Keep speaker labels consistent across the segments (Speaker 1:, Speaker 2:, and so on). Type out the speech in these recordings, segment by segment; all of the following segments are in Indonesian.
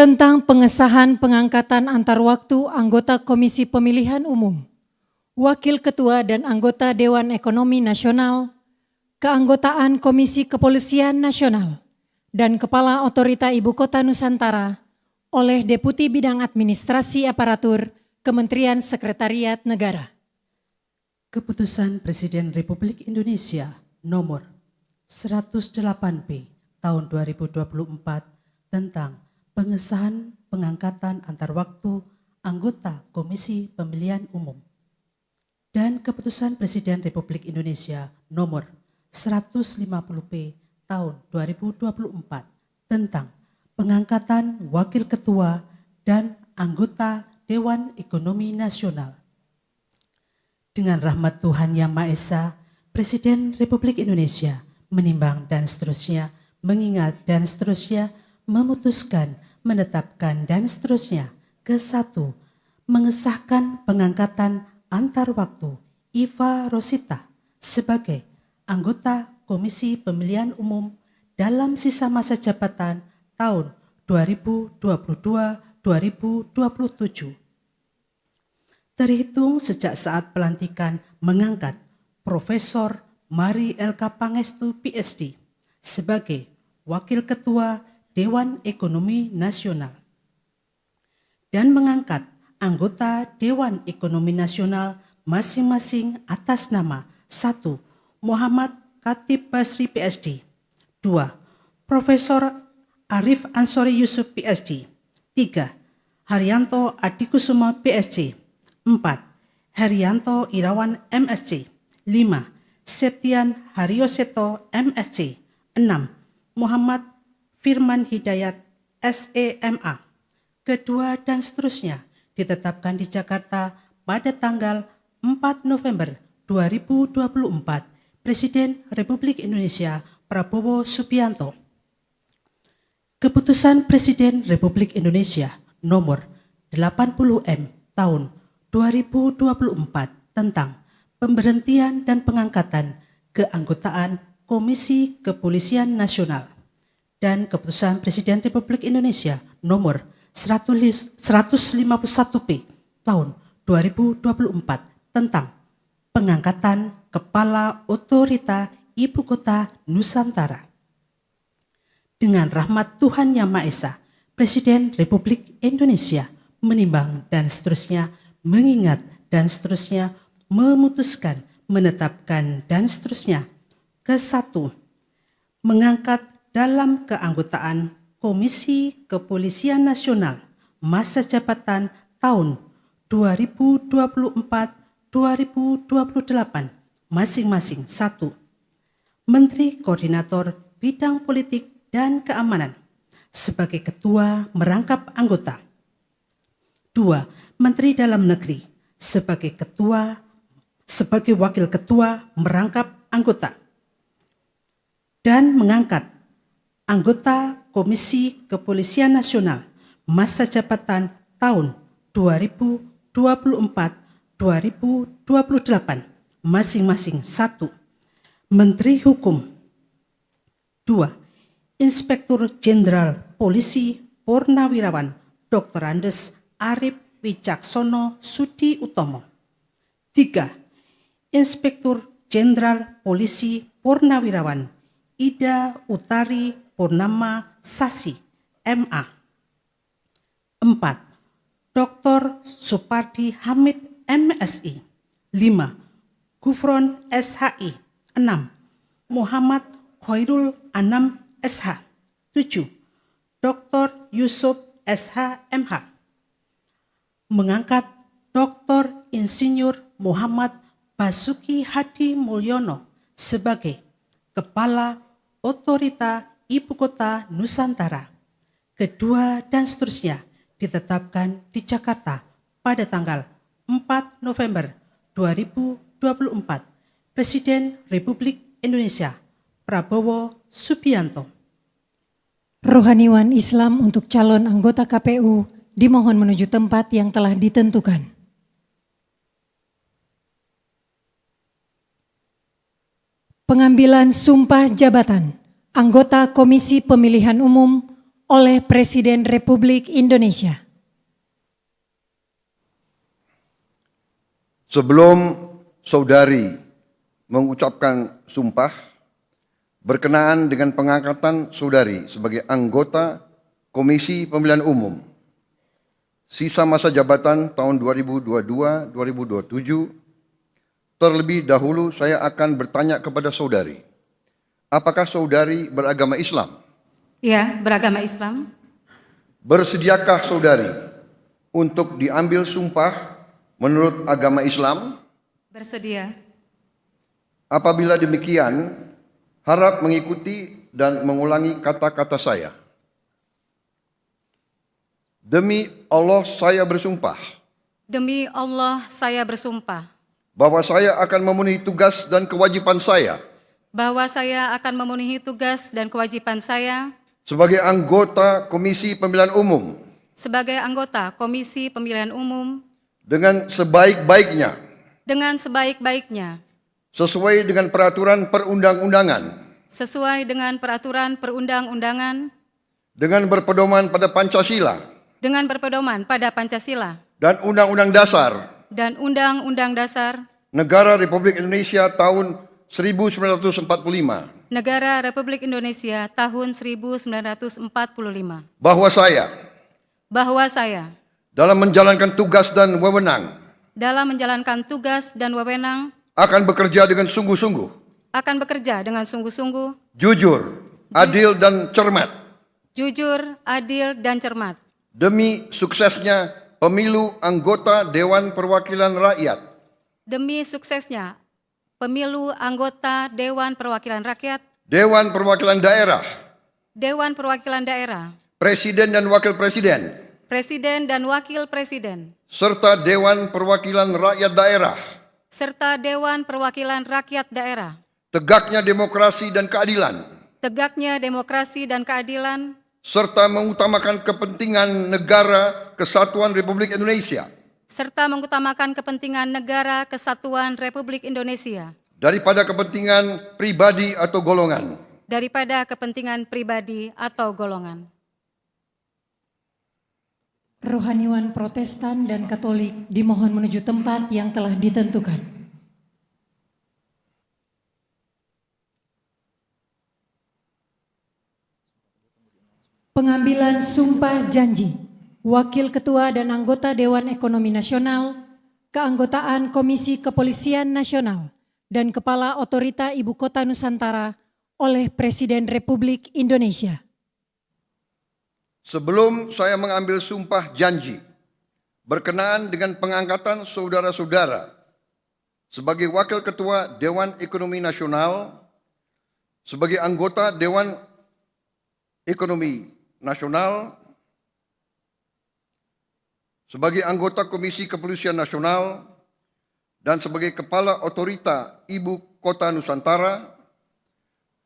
Speaker 1: tentang pengesahan pengangkatan antar waktu anggota Komisi Pemilihan Umum, Wakil Ketua dan anggota Dewan Ekonomi Nasional, keanggotaan Komisi Kepolisian Nasional, dan Kepala Otorita Ibu Kota Nusantara oleh Deputi Bidang Administrasi Aparatur Kementerian Sekretariat Negara.
Speaker 2: Keputusan Presiden Republik Indonesia nomor 108P tahun 2024 tentang pengesahan pengangkatan antar waktu anggota Komisi Pemilihan Umum dan Keputusan Presiden Republik Indonesia nomor 150P tahun 2024 tentang pengangkatan Wakil Ketua dan anggota Dewan Ekonomi Nasional. Dengan rahmat Tuhan Yang Maha Esa, Presiden Republik Indonesia menimbang dan seterusnya, mengingat dan seterusnya, memutuskan, menetapkan dan seterusnya. Ke-1, mengesahkan pengangkatan antar waktu Iva Rosita sebagai anggota Komisi Pemilihan Umum dalam sisa masa jabatan tahun 2022-2027. Terhitung sejak saat pelantikan mengangkat Profesor Mari LK Pangestu PhD sebagai Wakil Ketua Dewan Ekonomi Nasional dan mengangkat anggota Dewan Ekonomi Nasional masing-masing atas nama 1. Muhammad Khatib Basri PhD, 2. Profesor Arif Ansori Yusuf PhD, 3. Haryanto Adikusuma PhD, 4. Herianto Irawan MSc, 5. Septian Haryoseto MSc, 6. Muhammad Firman Hidayat SEMA. Kedua dan seterusnya ditetapkan di Jakarta pada tanggal 4 November 2024. Presiden Republik Indonesia Prabowo Subianto. Keputusan Presiden Republik Indonesia nomor 80M tahun 2024 tentang pemberhentian dan pengangkatan keanggotaan Komisi Kepolisian Nasional dan Keputusan Presiden Republik Indonesia nomor 151P tahun 2024 tentang pengangkatan Kepala Otorita Ibu Kota Nusantara. Dengan rahmat Tuhan Yang Maha Esa, Presiden Republik Indonesia menimbang dan seterusnya, mengingat dan seterusnya, memutuskan, menetapkan dan seterusnya. Ke-1, mengangkat dalam keanggotaan Komisi Kepolisian Nasional masa jabatan tahun 2024-2028 masing-masing 1. Menteri Koordinator Bidang Politik dan Keamanan sebagai ketua merangkap anggota. 2. Menteri Dalam Negeri sebagai wakil ketua merangkap anggota dan mengangkat anggota Komisi Kepolisian Nasional masa jabatan tahun 2024-2028 masing-masing 1. Menteri Hukum. 2. Inspektur Jenderal Polisi Purnawirawan Dr. Andes Arif Wicaksono Sudi Utomo. 3. Inspektur Jenderal Polisi Purnawirawan Ida Utari Purnama Sasi, MA. 4. Dr. Supardi Hamid, MSI. 5. Gufron SHI. 6. Muhammad Khairul Anam SH. 7. Dr. Yusuf SH, MH. Mengangkat Dr. Insinyur Muhammad Basuki Hadi Mulyono sebagai Kepala Otorita Ibu Kota Nusantara. Kedua dan seterusnya ditetapkan di Jakarta pada tanggal 4 November 2024. Presiden Republik Indonesia Prabowo Subianto.
Speaker 1: Rohaniwan Islam untuk calon anggota KPU dimohon menuju tempat yang telah ditentukan. Pengambilan sumpah jabatan anggota Komisi Pemilihan Umum oleh Presiden Republik Indonesia.
Speaker 3: Sebelum saudari mengucapkan sumpah berkenaan dengan pengangkatan saudari sebagai anggota Komisi Pemilihan Umum, sisa masa jabatan tahun 2022-2027, terlebih dahulu saya akan bertanya kepada saudari, apakah saudari beragama Islam?
Speaker 4: Ya, beragama Islam.
Speaker 3: Bersediakah saudari untuk diambil sumpah menurut agama Islam?
Speaker 4: Bersedia.
Speaker 3: Apabila demikian, harap mengikuti dan mengulangi kata-kata saya. Demi Allah saya bersumpah
Speaker 4: Demi Allah saya bersumpah
Speaker 3: bahwa saya akan memenuhi tugas dan kewajiban saya
Speaker 4: bahwa saya akan memenuhi tugas dan kewajiban saya
Speaker 3: sebagai anggota Komisi Pemilihan Umum
Speaker 4: sebagai anggota Komisi Pemilihan Umum
Speaker 3: dengan sebaik-baiknya,
Speaker 4: dengan sebaik-baiknya,
Speaker 3: sesuai dengan peraturan perundang-undangan,
Speaker 4: sesuai dengan peraturan perundang-undangan,
Speaker 3: dengan berpedoman pada Pancasila
Speaker 4: dengan berpedoman pada Pancasila
Speaker 3: dan Undang-Undang Dasar
Speaker 4: dan Undang-Undang Dasar
Speaker 3: Negara Republik Indonesia tahun 1945,
Speaker 4: Negara Republik Indonesia tahun 1945,
Speaker 3: bahwa saya dalam menjalankan tugas dan wewenang
Speaker 4: dalam menjalankan tugas dan wewenang
Speaker 3: akan bekerja dengan sungguh-sungguh, jujur, adil dan cermat
Speaker 4: jujur, adil, dan cermat
Speaker 3: demi suksesnya pemilu anggota Dewan Perwakilan Rakyat,
Speaker 4: demi suksesnya pemilu anggota Dewan Perwakilan Rakyat,
Speaker 3: Dewan Perwakilan Daerah,
Speaker 4: Dewan Perwakilan Daerah,
Speaker 3: Presiden dan Wakil Presiden,
Speaker 4: Presiden dan Wakil Presiden,
Speaker 3: serta Dewan Perwakilan Rakyat Daerah,
Speaker 4: serta Dewan Perwakilan Rakyat Daerah.
Speaker 3: tegaknya demokrasi dan keadilan,
Speaker 4: Tegaknya demokrasi dan keadilan,
Speaker 3: serta mengutamakan kepentingan negara kesatuan Republik Indonesia
Speaker 4: serta mengutamakan kepentingan negara kesatuan Republik Indonesia
Speaker 3: daripada kepentingan pribadi atau golongan.
Speaker 4: daripada kepentingan pribadi atau golongan.
Speaker 1: Rohaniwan Protestan dan Katolik dimohon menuju tempat yang telah ditentukan. Pengambilan sumpah janji Wakil Ketua dan anggota Dewan Ekonomi Nasional, keanggotaan Komisi Kepolisian Nasional, dan Kepala Otorita Ibu Kota Nusantara oleh Presiden Republik Indonesia.
Speaker 3: Sebelum saya mengambil sumpah janji berkenaan dengan pengangkatan saudara-saudara sebagai Wakil Ketua Dewan Ekonomi Nasional, sebagai anggota Dewan Ekonomi Nasional, sebagai anggota Komisi Kepolisian Nasional, dan sebagai Kepala Otorita Ibu Kota Nusantara,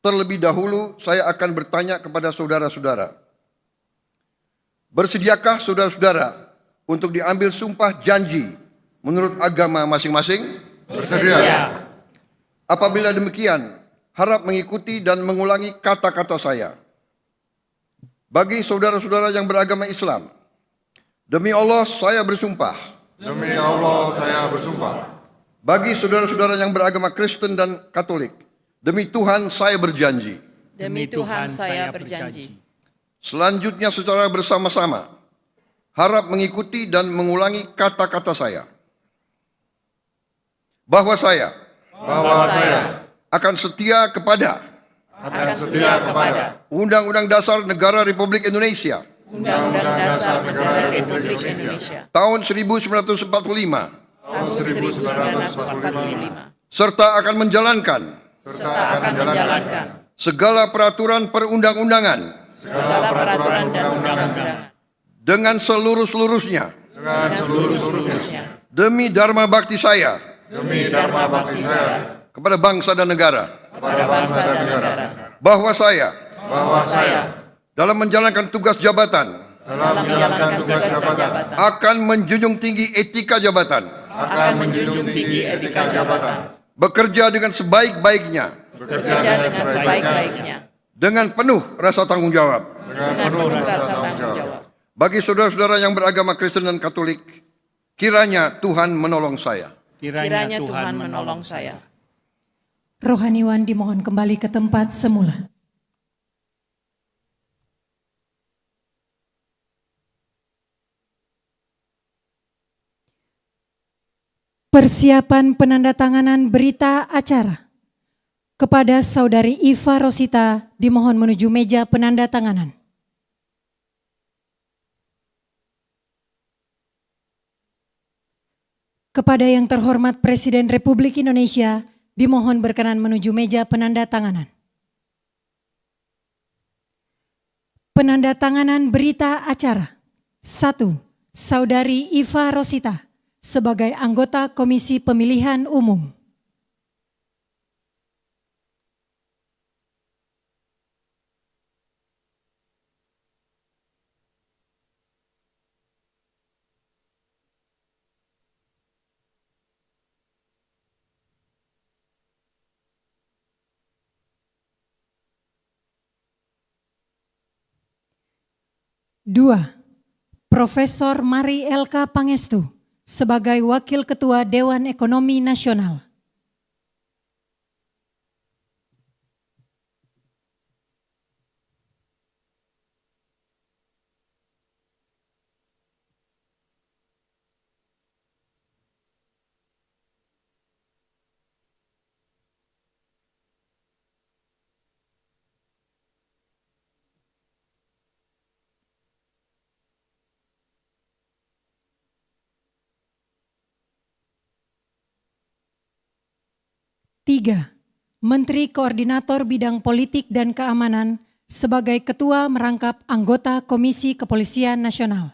Speaker 3: terlebih dahulu saya akan bertanya kepada saudara-saudara. Bersediakah saudara-saudara untuk diambil sumpah janji menurut agama masing-masing?
Speaker 5: Bersedia.
Speaker 3: Apabila demikian, harap mengikuti dan mengulangi kata-kata saya. Bagi saudara-saudara yang beragama Islam, demi Allah saya bersumpah.
Speaker 5: Demi Allah saya bersumpah.
Speaker 3: Bagi saudara-saudara yang beragama Kristen dan Katolik, demi Tuhan saya berjanji.
Speaker 6: Demi Tuhan saya berjanji.
Speaker 3: Selanjutnya secara bersama-sama, harap mengikuti dan mengulangi kata-kata saya. Bahwa saya akan setia kepada Undang-Undang Dasar Negara Republik Indonesia
Speaker 6: Undang-Undang Dasar Negara Republik Indonesia
Speaker 3: tahun 1945,
Speaker 6: tahun 1945,
Speaker 3: serta akan menjalankan segala peraturan perundang-undangan
Speaker 6: segala peraturan dan undang-undang
Speaker 3: dengan seluruh-seluruhnya demi dharma bakti saya kepada bangsa dan negara. Bahwa saya dalam menjalankan tugas jabatan akan menjunjung tinggi etika jabatan, bekerja dengan sebaik-baiknya dengan penuh rasa tanggung jawab,
Speaker 5: dengan penuh rasa tanggung jawab.
Speaker 3: Bagi saudara-saudara yang beragama Kristen dan Katolik, kiranya Tuhan menolong saya.
Speaker 6: Kiranya Tuhan menolong saya.
Speaker 1: Rohaniwan dimohon kembali ke tempat semula. Persiapan penandatanganan berita acara. Kepada Saudari Iva Rosita dimohon menuju meja penandatanganan. Kepada yang terhormat Presiden Republik Indonesia dimohon berkenan menuju meja penandatanganan. Penandatanganan berita acara. 1. Saudari Iva Rosita sebagai anggota Komisi Pemilihan Umum. Dua, Profesor Mari Elka Pangestu sebagai Wakil Ketua Dewan Ekonomi Nasional. Tiga, Menteri Koordinator Bidang Politik dan Keamanan sebagai Ketua merangkap anggota Komisi Kepolisian Nasional.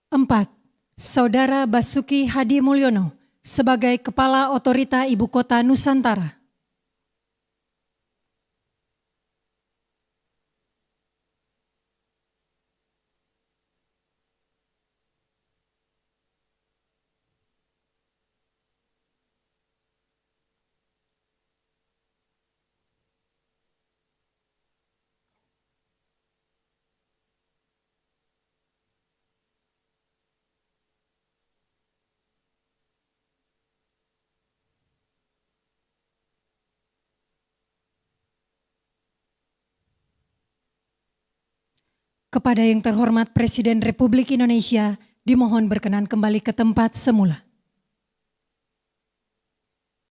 Speaker 1: Empat, Saudara Basuki Hadi Mulyono sebagai Kepala Otorita Ibu Kota Nusantara. Kepada yang terhormat Presiden Republik Indonesia dimohon berkenan kembali ke tempat semula.